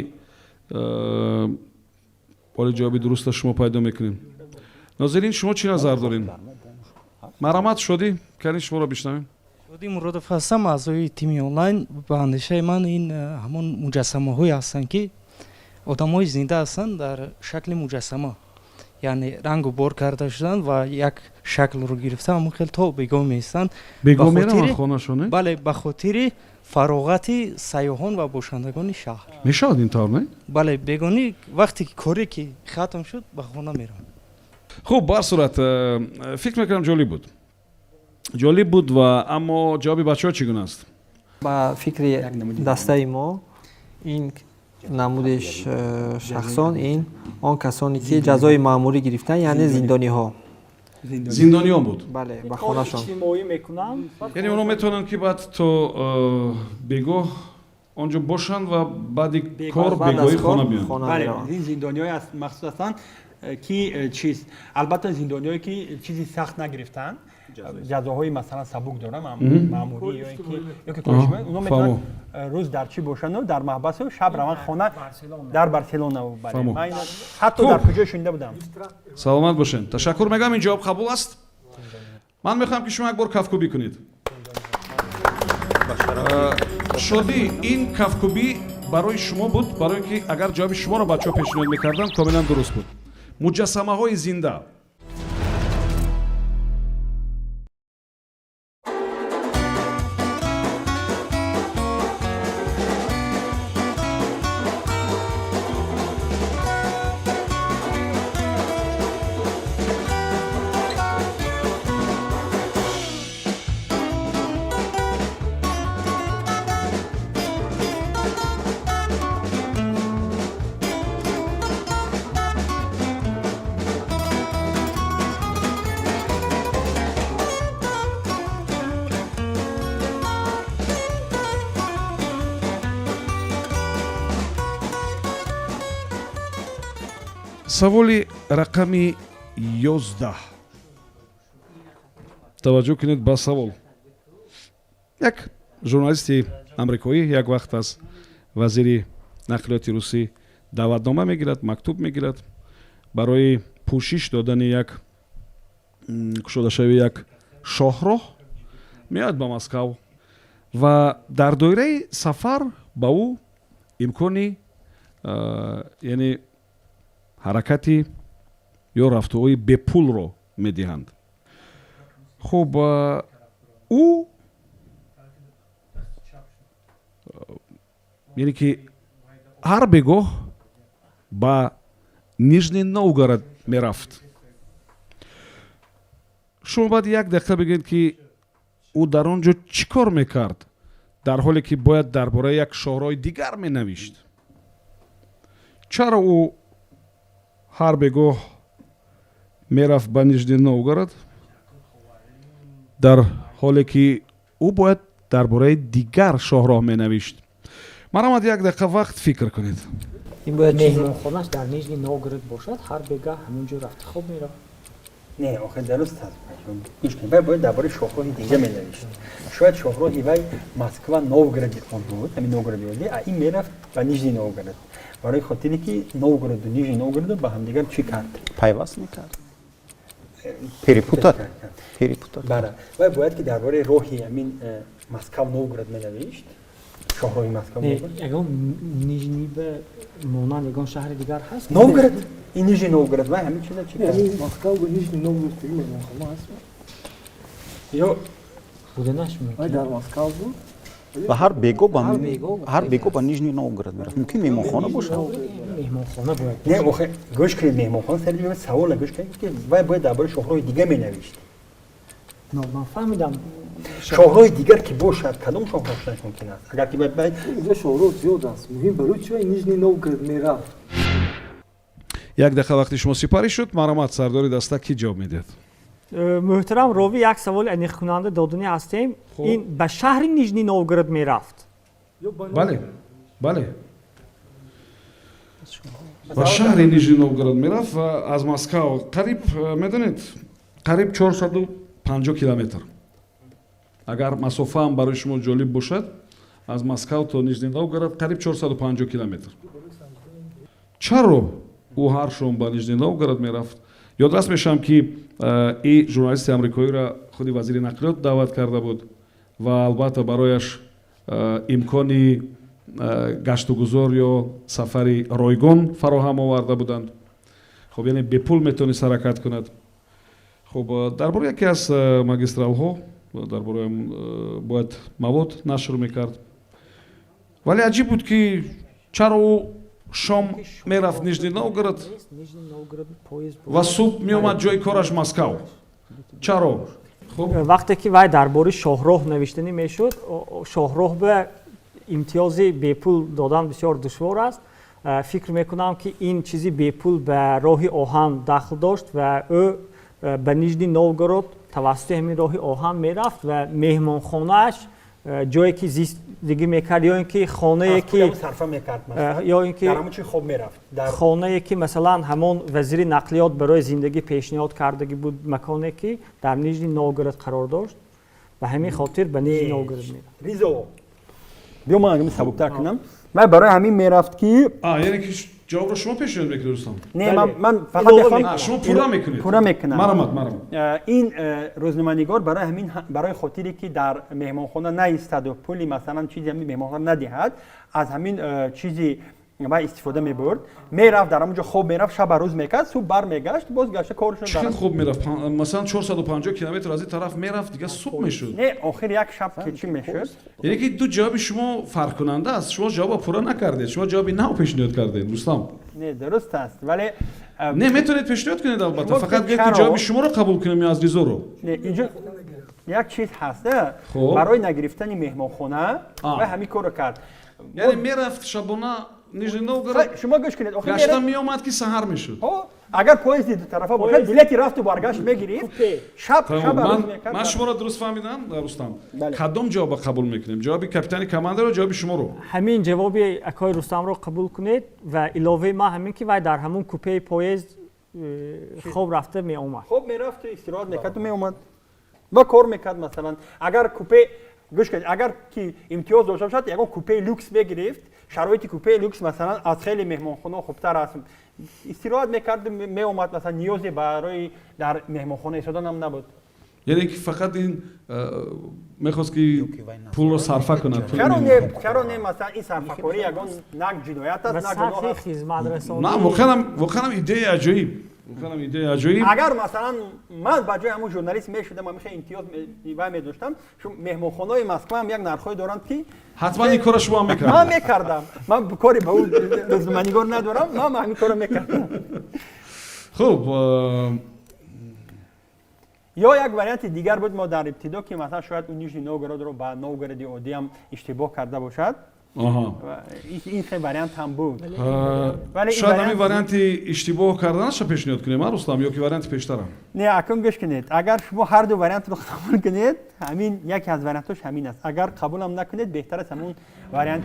оли ҷавоби дурустро шумо пайдо мекунем. нозирин, шумо чӣ назар доред? марҳамат, шодӣ, кани шуморо бишнавем. шодӣ муродов ҳастам, аъзои тими онлайн. ба андешаи ман ин ҳамон муҷассамаҳое ҳастанд ки одамҳои зинда ҳастанд дар шакли муҷассама, яъне рангу бор карда шуданд ва як шаклро гирифта ҳамон хел то бегоҳ меистанд. бегоҳ мераванд хонашоне? бале, ба хотири фароғати сайёҳон ва бошандагони шаҳр. мешавад ин тавр, не? бале, бегонӣ вақте ки коре ки хатм шуд ба хона мераванд. хуб, бар сурат фикр мекунам ҷолиб буд ва аммо ҷавоби бачаҳо чӣ гуна аст? ба фикри дастаи мо ин намудеш шахсон ин он касоне ки ҷазои маъмурӣ гирифтанд, яъне зиндониҳо. зиндониён буд? бале, ба хонашон. яъне онҳо метавонанд ки баъд то бегоҳ он ҷо бошанд ва баъди кор бегоҳӣ хона биёнд. бале, ин зиндониҳои махсус ҳастанд ки чиз албатта зиндониҳое ки чизи сахт нагирифтанд, ҷазоҳои масалан сабук дорам, маъмурӣ ё ки конишма, онҳо метавонанд рӯз дар чӣ бошанд, дар маҳбасу шаб раванд хона дар барселона. бале, ман ҳатто дар куҷое шунида будам. саломат бошед. ташаккур мегӯям, ин ҷавоб қабул аст. ман мехоҳам ки шумо як бор кафкубӣ кунед. шодӣ, ин кафкубӣ барои шумо буд, барое ки агар ҷавоби шуморо бачаҳо пешниҳод мекарданд комилан дуруст буд. муҷассамаҳои зинда. саволи рақами 11. таваҷҷӯҳ кунед ба савол. як журналисти амрикоӣ як вақт аз вазири нақлиёти русӣ даъватнома мегирад, мактуб мегирад барои пӯшиш додани як кушодашави як шоҳроҳ меояд ба Москав ва дар доираи сафар ба ӯ имкони яъне ҳаракати ё рафтуҳои бепулро медиҳанд. хуб ӯ яъне ки ҳар бегоҳ ба Нижний Новгород мерафт. шумо баъди як дақиқа бигӯед ки ӯ дар он ҷо чӣ кор мекард, дар ҳоле ки бояд дар бораи як шоҳроҳи дигар менавишт. чаро ӯ ҳар бегоҳ мерафт ба Нижний Новгород, дар ҳоле ки ӯ бояд дар бораи дигар шоҳроҳ менавишт. марамад як дақиқа вақт фикр кунед. این باید مهمانخانه‌اش در نیژنی نوگورод باشد هر بگاه همونجا رفت خوب میره. نه آخه درست است. گوش کن باید درباره شاهراه دیگه می‌نوشت. شاید شاهراه وی مسکو نوگورод اون بود، همین نوگورод بود. این میرفت به نیژنی نوگورод. برای خاطری که نوگورод و نیژنی نوگورод با هم دیگر چی کرد؟ پیوست میکرد. перепутать. بله. و باید که درباره راهی همین مسکو نوگورод می‌نوشت. شاهراه مسکو نوگورод. اگه نیژنی به مونان یگان شهر دیگر هست؟ نوگورод. این نیژنی نوگورод و همین چیزا چی کرد؟ مسکو و نیژنی نوگورод مهمانخانه هست. یا بوده نشمیه. در مسکو بود. و هر بیگو با نیژنی نوگورод میرفت. ممکن میهمانخانه باشه. مهمانخانه باید. نه آخه گوش کنید مهمانخانه سر میاد سوال گوش کنید که باید درباره شاهراه دیگه مینوشت. نه من فهمیدم. شاهراه دیگر که باشد کدام شاهراه ممکن است؟ اگر که باید اینجا شاهراه زیاد است. مهم برای چی نیژنی نوگورод میرفت؟ як дақиқа вақти шумо сипарӣ шуд. маромад сардори даста кӣ ҷавоб медиҳад? محترم راوی یک سوال انیق کننده دادنی هستیم. این به شهر نیژنی نوگورод میرفت. бале бале ба шаҳри Нижний Новгород мерафт ва аз Москав қариб медонед қариб 450 километр. агар масофаам барои шумо ҷолиб бошад, аз Москав то Нижний Новгород қариб 450 километр. чаро ӯ ҳар шом ба Нижний Новгород мерафт? ёдрас мешавам ки и журналисти амрикоиро худи вазири нақлиёт даъват карда буд ва албатта барояш имкони гаштугузор ё сафари ройгон фароҳам оварда буданд. хуб яъне бепул метавонист ҳаракат кунад. хуб дар бораи яке аз магистралҳо дар бораи бояд мавод нашр мекард. вале аҷиб буд ки чаро ӯ шом мерафт Нижний Новгород ва субҳ меомад ҷои кораш Москав. чаро? вақте ки вай дар бораи шоҳроҳ навиштанӣ мешуд, шоҳроҳ ба имтиёзи бепул додан бисёр душвор аст. фикр мекунам ки ин чизи бепул ба роҳи оҳан дахл дошт ва ӯ ба Нижний Новгород тавассути ҳамин роҳи оҳан мерафт ва меҳмонхонааш ҷое ки зистгӣ мекард ё ин ки хонае ки ё ин ки хонае ки масалан ҳамон вазири нақлиёт барои зиндагӣ пешниҳод кардагӣ буд, маконе ки дар Нижний Новгород қарор дошт. ба ҳамин хотир ба Нижний Новгород мерафт. ризо биё ман агар сабуктар кунам, ман барои ҳамин мерафт ки яъне ки ҷавобро шумо пешниҳод мекунед дӯстон? не ман фақат мехоҳам шумо пурра мекунед. пурра мекунам. маромад ин рӯзноманигор барои ҳамин барои хотире ки дар меҳмонхона наистоду пули масалан чизи ҳамин меҳмонхона надиҳад, аз ҳамин чизи ва истифода мебурд, мерафт дар ҳамон ҷо хоб мерафт, шаба рӯз мекард, субҳ бармегашт, боз гашта корашон дар. чӣ хоб мерафт? масалан 450 километр аз ин тараф мерафт, дига субҳ мешуд. не охир як шаб ки чӣ мешуд? яъне ки ду ҷавоби шумо фарқкунанда аст. шумо ҷавоба пурра накардед, шумо ҷавоби нав пешниҳод кардед. дӯстам не дуруст аст, вале не метавонед пешниҳод кунед. албатта фақат гӯед ки ҷавоби шуморо қабул кунем ё аз ризоро. не инҷо як чиз ҳаст, барои нагирифтани меҳмонхона ва ҳамин корро кард. яъне мерафт шабона Нижний Новгород شما گوش کنید آخه گشتم میومد که سحر میشد. اگر پویز دو طرفا باشه بلیتی رفت و برگشت میگیرید شب من شما را درست فهمیدم رستم کدام جواب قبول میکنیم جوابی کاپیتان کماندر رو جوابی شما رو همین جوابی اکای رستم رو قبول کنید و علاوه ما همین که وای در همون کوپه پویز خوب رفته می اومد خب میرفت استراحت میکرد و می اومد با کار میکرد مثلا اگر کوپه گوش کنید اگر که امتیاز داشته باشد یگان کوپه لوکس بگرفت شرایط کوپه لوکس مثلا از خیلی مهمانخانه خوبتر است استراحت میکرد می اومد مثلا نیازی برای در مهمانخانه ایستادن هم نبود یعنی که فقط این میخواست که پول رو صرفه کند چرا نه مثلا این صرفه‌کاری یگان نک جنایت است نه گناه است خدمت رسانی نه واقعا ایده عجیب اگر مثلا من با جای همون ژورنالیست میشدم و میشه امتیاز میداشتم چون مهمانخانه‌های مسکو هم یک نرخی دارند که حتما این کارو شما میکردم من میکردم من کاری به اون دزمنیگار ندارم من همین کارو میکردم خب یا یک وریانت دیگر بود ما در ابتدا که مثلا شاید اون نیژنی نوگوراد رو با نوگوراد عادی هم اشتباه کرده باشد این خیلی وریانت هم بود شاید همین وریانت اشتباه کردنش رو پیشنهاد کنیم رستم یا که وریانت پیشترم نه اکنون گوش کنید اگر شما هر دو وریانت رو قبول کنید همین یکی از وریانتاش همین است اگر قبول هم نکنید بهتر است همون وریانت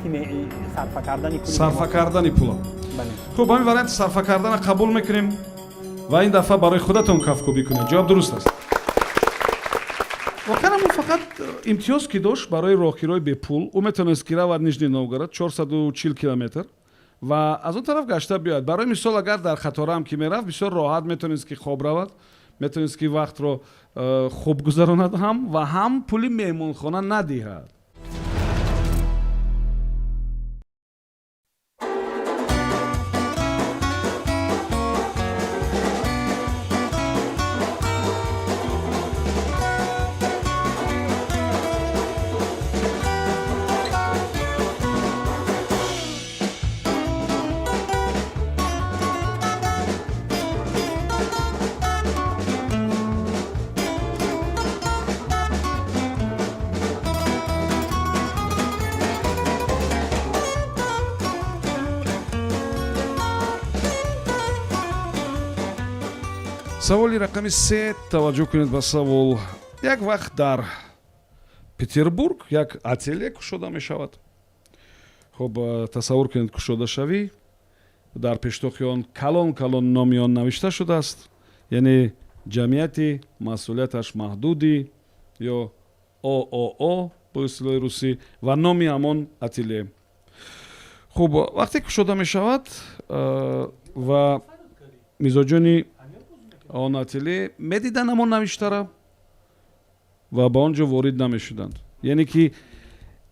صرفه کردن پول خب همین وریانت صرفه کردن قبول میکنیم و این دفعه برای خودتون کافکوبی کنید جواب درست است واقعا اون فقط امتیاز که داشت برای راهگیری به پول او میتونست که رود نیژنی نوگورод 440 کیلومتر و از اون طرف گشته بیاد برای مثال اگر در خطاره هم که میرفت بسیار راحت میتونست که خواب رود میتونست که وقت رو خوب گذراند هم و هم پولی مهمانخانه ندهد سوالی رقم 3 توجه کنید به سوال یک وقت در پتربورگ یک اتلیه کشوده می شود خب تصور کنید کشوده شوی در پشتوخی آن کلان نامی آن نوشته شده است یعنی جمعیتی مسئولیتش محدودی یا ООО به اصطلاح روسی و نامی همان اتلیه خب وقتی کشوده می شود و میزاجانی آن اتلیه میدیدن همون نوشته و با آنجا وارد نمیشدند یعنی که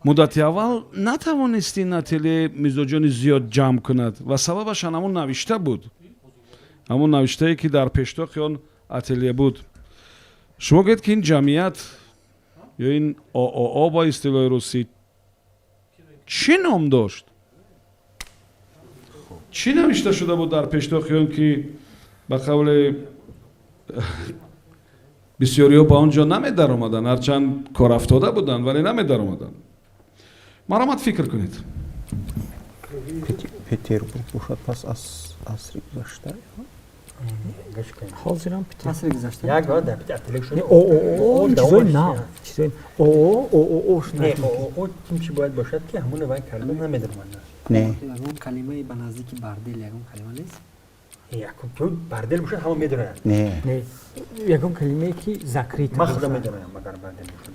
مدتی اول نتوانست این اتلیه میزاجانی زیاد جمع کند و سببش همون نوشته بود همون نوشته ای که در پشتوخ آن اتلیه بود شما گوید که این جمعیت یا این ООО با اصطلاح روسی چی نام داشت چی نوشته شده بود در پشتوخ آن که به قول بسیاری ها با آنجا نمی در آمدن هرچند کار افتاده بودن ولی نمی در آمدن مرامت فکر کنید پتربورگ باشد پس از عصر گذشته حاضرم عصر گذشته یک بار در اتلیه شده او چیزای نه چیزای او نه او چی باید باشد که همون باید کلمه نمیدرمند نه یگان کلمه به نزدیک بردل یگان کلمه نیست تو بردل باشد همون میدونن نه یگان کلمه که ذکری من خودم میدونم مگر بردل باشد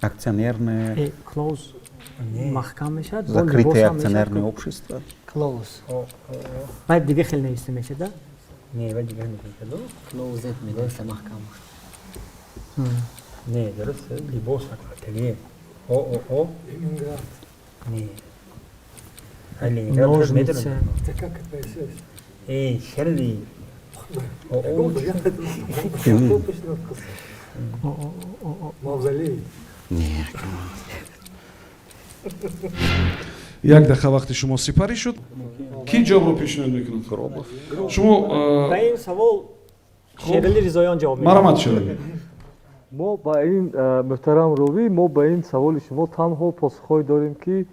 акционерное کلوز محکم میشد закрытое акционерное общество کلوز بعد دیگه خیلی نوشته میشه ده نه و دیگه نمیشه کلوزت میدونسته محکم نه درسته لباس اتلیه او نه نوژнице شرری یک دقیقه وقتی شما سپری شد کی جواب رو پیشنهاد میکنند شما به این سوال شیرلی رضاییان جواب میدن مرامت شیرلی ما با این محترم روی ما با این سوال شما تنها پاسخی داریم که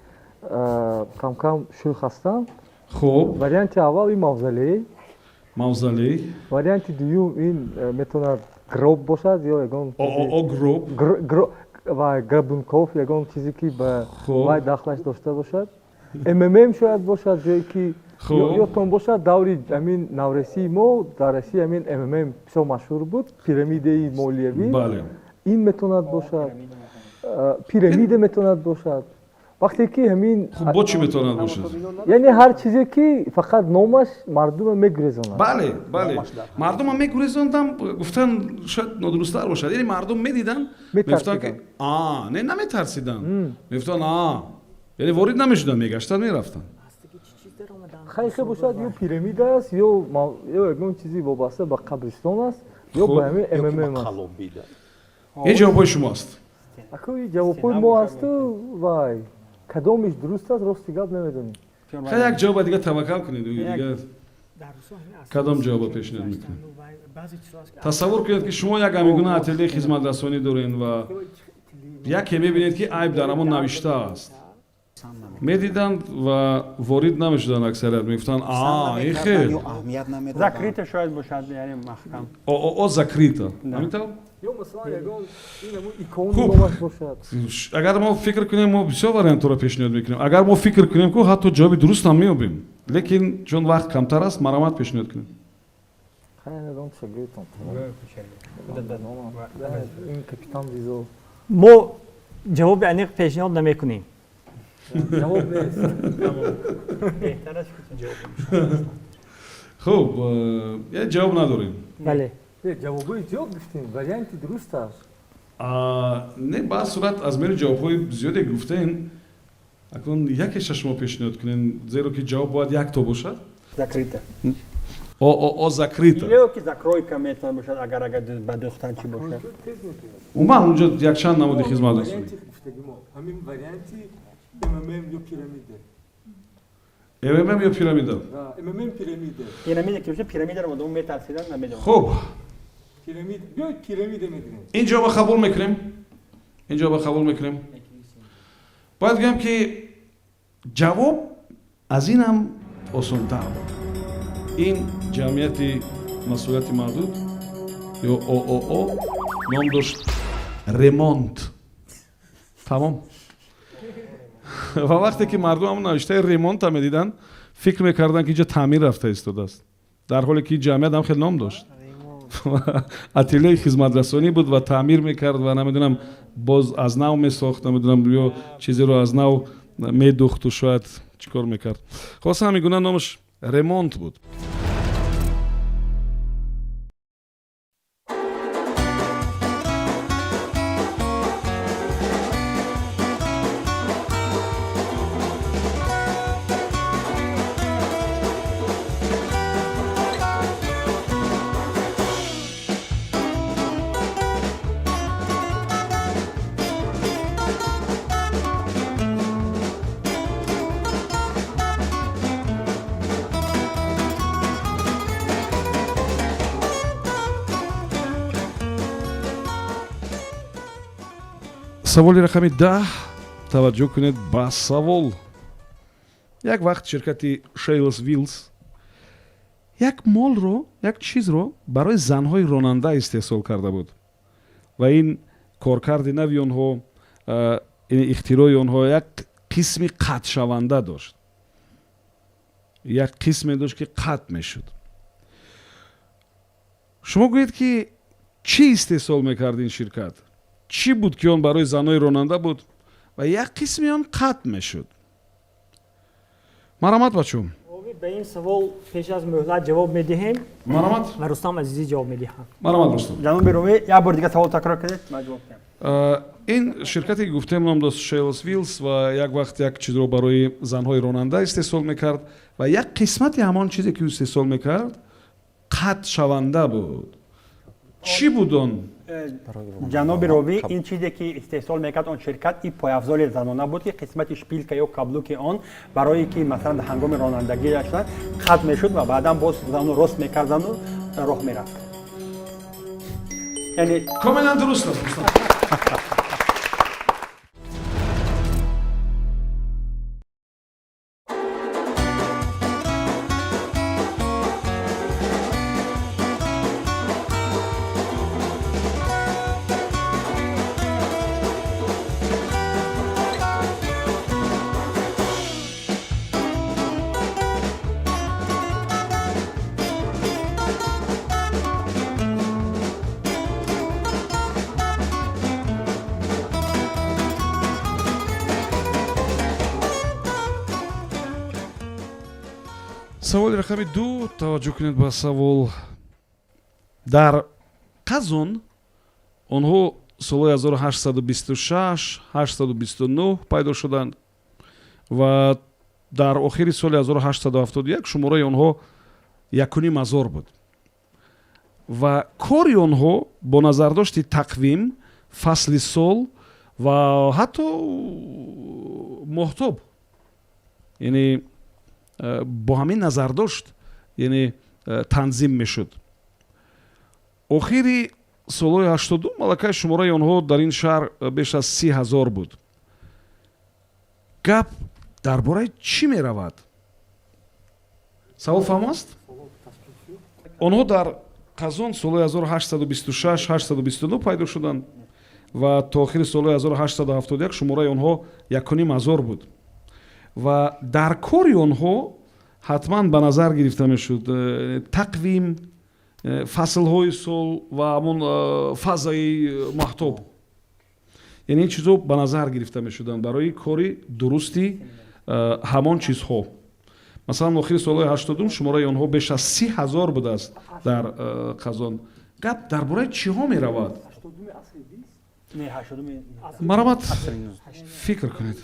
кам кам шӯх ҳастам. хуб, Варианти аввал ин мавзалей, мавзалей, варианти дуюм ин метавонад гроб бошад ё ягон гроб, ва грабунков ягон чизе ки ба Хуб. вай дахлаш дошта бошад. МММ шояд бошад ҷое ки Хуб. ёдтон бошад даври амин наврасии мо дар Россия амин МММ бисёр машҳур буд, пирамидаи молиявӣ. бале. ин метавонад бошад, пирамида метавонад бошад. вақте ки ҳамин хуб, бо чӣ метавонад бошад? яъне ҳар чизе ки фақат номаш мардума мегурезонад. бале, бале. Мардума мегурезондам, гуфтан шояд нодурусттар бошад. Яъне мардум медидан, мегуфтан ки не наметарсидан. Мегуфтан яъне ворид намешудан, мегаштан, мерафтан. хайхе бошад ё пирамида аст ё ягон чизи вобаста ба қабристон аст ё ба ҳамин МММ аст. ин ҷавобҳои шумост. акои ҷавобҳои мо асту вай кадомиш дуруст аст рости гап намедонем. хай як ҷавоба дига таваккал кунед, дига кадом ҷавоба пешниҳод мекунед? тасаввур кунед ки шумо як ҳамигуна ателияи хизматрасонӣ доред ва яке мебинед ки айб дар ҳамон навиштааст. медиданд ва ворид намешуданд аксарият, мегуфтанд ин хел закрита шояд бошад, яъне маҳкам. закрита. ҳаминтав? ё масалан ягон ин ҳамун икони номаш бошад. агар мо фикр кунем, мо бисёр вариантҳоро пешниҳод мекунем. агар мо фикр кунем ку ҳатто ҷавоби дуруст ҳам меёбем, лекин чун вақт камтар аст, маромад пешниҳод кунем. ягон шагирдтон ин капитан Зизо мо ҷавоби аниқ пешниҳод намекунем. ҷавоб нест. хуб, ҷавоб надорем. бале ҷавобҳои зиёд гуфтем, варианти дуруст аст. не ба сурат аз мери ҷавобҳои зиёде гуфтен, акнун якеша шумо пешниҳод кунед, зеро ки ҷавоб бояд якто бошад. Закрита. закрита. ё ки закройка метавонад бошад, агар ба духтан чӣ бошад. умуман унҷо якчанд намуди хизмат аст. ҳамин варианти МММ ё пирамида. МММ ё пирамида? МММ пирамида. Пирамида ки бошад, пирамидаро мардум метарсиданд, намедонанд. хуб, Пирамида, бёед пирамида мегирем. ин ҷавоба қабул мекунем. ин ҷавоба қабул мекунем. бояд гӯям ки ҷавоб аз ин ҳам осонтар буд. ин ҷамъияти масъулияти маҳдуд ё ООО ном дошт ремонт. тамом. ва вақте ки мардум ҳамон навиштаи ремонта медиданд, фикр мекарданд ки инҷа таъмир рафта истодааст, дар ҳоле ки ҷамъият ҳам хеле ном дошт. ателияи хизматрасонӣ буд ва таъмир мекард ва намедонам боз аз нав месохт, намедонам ё чизеро аз нав медухту, шояд чӣ кор мекард. хулоса ҳамин гуна номаш ремонт буд. саволи рақами 10. таваҷҷӯҳ кунед ба савол. як вақт ширкати Sheils Wheels як молро, як чизро барои занҳои ронанда истеҳсол карда буд ва ин коркарди нави онҳо, ихтирои онҳо як қисми қатшаванда дошт. як қисме дошт ки қат мешуд. шумо гӯед ки чӣ истеҳсол мекард ин ширкат? чӣ буд ки он барои занҳои ронанда буд ва як қисми он қат мешуд? маромад бачум. ба ин савол пеш аз муҳлат ҷавоб медиҳем. маромад. ва Рустам Азизӣ ҷавоб медиҳад. маромад Рустам. ҷаноби Румӣ, як бор дига савол такрор кунед, ман ҷавоб кунам. ин ширкате ки гуфтем ном дошт Sheils Wheels ва як вақт як чизро барои занҳои ронанда истеҳсол мекард ва як қисмати ҳамон чизе ки истеҳсол мекард қат шаванда буд. чӣ буд он? ҷаноби Ровӣ, ин чизе ки истеҳсол мекард он ширкат, ин пойафзоли занона буд ки қисмати шпилка ё каблуки он барое ки масалан ҳангоми ронандагӣ қат мешуд ва баъдан боз зану рост мекардану роҳ мерафт. яъне комилан дуруст аст. саволи рақами 2 таваҷҷӯҳ кунед ба савол. дар қазон онҳо солҳои 1826 829 пайдо шуданд ва дар охири соли 1871 шумораи онҳо 1,5 буд ва кори онҳо бо назардошти тақвим, фасли сол ва ҳатто моҳтоб, яъне бо ҳамин назардошт яъне танзим мешуд. охири солҳои 80 малакаи шумораи онҳо дар ин шаҳр беш аз 30,000 буд. гап дар бораи чӣ меравад? савол фаҳм аст? онҳо дар қазон солҳои 1826 829 пайдо шуданд ва то охири солҳои 1871 шумораи онҳо 1,5 буд ва дар кори онҳо ҳатман ба назар гирифта мешуд тақвим, фаслҳои сол ва ҳамон фазаи маҳтоб, яъне ин чизо ба назар гирифта мешуданд барои кори дурусти ҳамон чизҳо. масалан охири солҳои 80 шумораи онҳо беш аз 30,000 будааст дар қазон. гап дар бораи чиҳо меравад? марамат фикр кунед.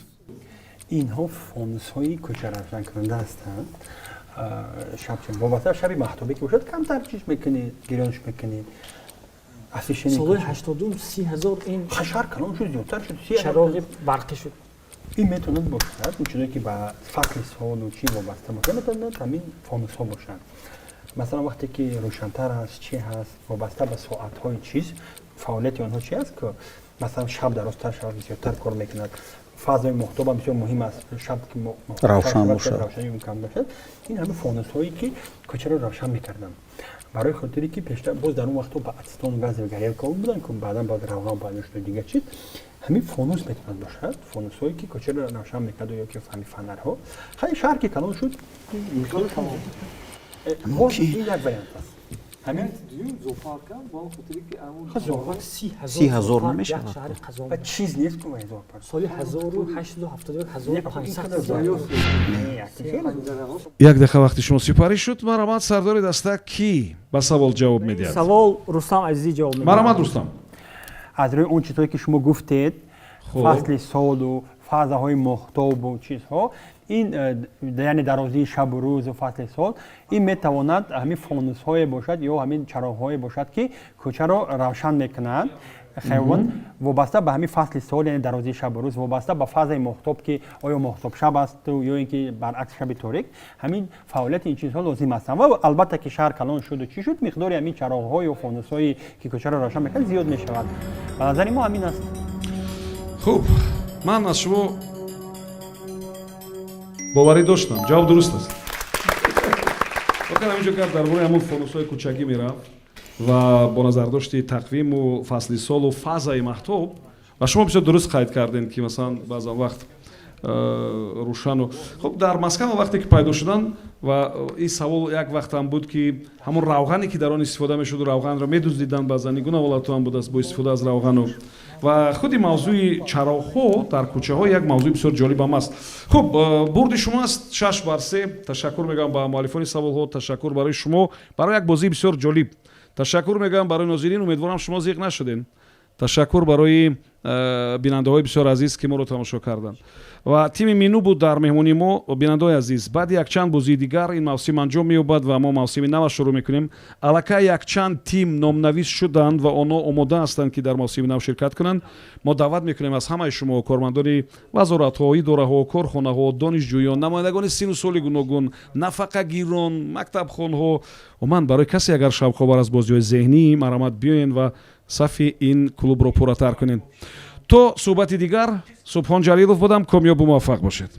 اینها فانوس های کوچه روشن کننده هستند. شب چون وابسته شبی محتوبی که باشد کمتر چیز میکنید، گرانش میکنید. اصلیش اینه. سال 80 30,000 این خشار کلام شد زیادتر شد. چراغ برقی شد. این میتوند باشد اون چیزی که با فصل سال و چی وابسته باشه میتوند همین فانوس ها باشند. مثلا وقتی که روشنتر هست چی هست وابسته به ساعت های چیز فعالیت آنها چی است که مثلا شب درازتر شب زیادتر کار میکند. فضای محتاب هم بسیار مهم است. شب که روشن باشه. روشنی ممکن باشد. این همه فانوس هایی که کوچه را روشن میکردن. برای خاطری که پیشتر باز در اون وقت با اتستان گاز و گریل کار بودن که بعدا با روغن پیدا شد دیگه چیز همین فانوس میتواند باشد. فانوس هایی که کوچه را روشن میکرد یا که فنی فنرها. خیلی شهر که کلان شد. باز این یک وریانت است. همین خب 30,000 نمیشه. و چیز نیست که 1000 پرد. سال 1871 1500 як даха вақти шумо сипарӣ шуд. марамат сардори даста кӣ ба савол ҷавоб медиҳад? سوال رستم عزیزی جواب میده. марамат рустам. از روی اون چیزهایی که شما گفتید فصل سال و فازهای محتاب و چیزها این یعنی درازی شب و روز و فصل سال این میتواند همین فانوس های باشد یا همین چراغ های باشد که کوچه را روشن میکنند. خیابان وابسته به همین فصل سال یعنی درازی شب و روز وابسته به فاز محتاب که آیا محتاب شب است یا اینکه برعکس شب تاریک همین فعالیت این چیزها لازم هستند و البته که شهر کلان شد و چی شد مقدار همین چراغ های و فانوس هایی که کوچه را روشن میکنند زیاد میشود. به نظر ما همین است. хуб ман аз шумо боварӣ доштам. ҷавоб дуруст аст. фақат ҳаминҷо гап дар бораи ҳамон фонусҳои кӯчагӣ мерафт ва бо назардошти тақвиму фасли солу фазаи маҳтоб ва шумо бисёр дуруст қайд кардем ки масалан баъзан вақт рӯшану хуб дар маскану вақте ки пайдо шудан ва ин савол як вақтам буд ки ҳамон равғане ки дар он истифода мешуду равғанро медуздиданд баъзан ин гуна ҳолату ҳам будааст бо истифода аз равғану ва худи мавзӯи чароғҳо дар кӯчаҳо як мавзӯи бисёр ҷолибам аст. хуб бурди шумо аст 6-3. ташаккур мегӯям ба муаллифони саволҳо. ташаккур барои шумо барои як бозии бисёр ҷолиб. ташаккур мегӯям барои нозирин. умедворам шумо зиқ нашудем. ташаккур барои бинандаҳои бисёр азиз ки моро тамошо карданд ва тими мину буд дар меҳмонии мо. бинандаҳои азиз баъди якчанд бозии дигар ин мавсим анҷом меёбад ва мо мавсими наваш шурӯъ мекунем. аллакай якчанд тим номнавис шуданд ва онҳо омода ҳастанд ки дар мавсими нав ширкат кунанд. мо даъват мекунем аз ҳамаи шумо кормандони вазоратҳо, идораҳо, корхонаҳо, донишҷӯён, намояндагони сину соли гуногун, нафақагирон, мактабхонҳо оман барои касе агар шавқовар аз бозиҳои зеҳнӣ марамат биёед ва сафи ин клубро пурратар кунед. то суҳбати дигар субҳон ҷалилов будам. комёбу муваффақ бошед.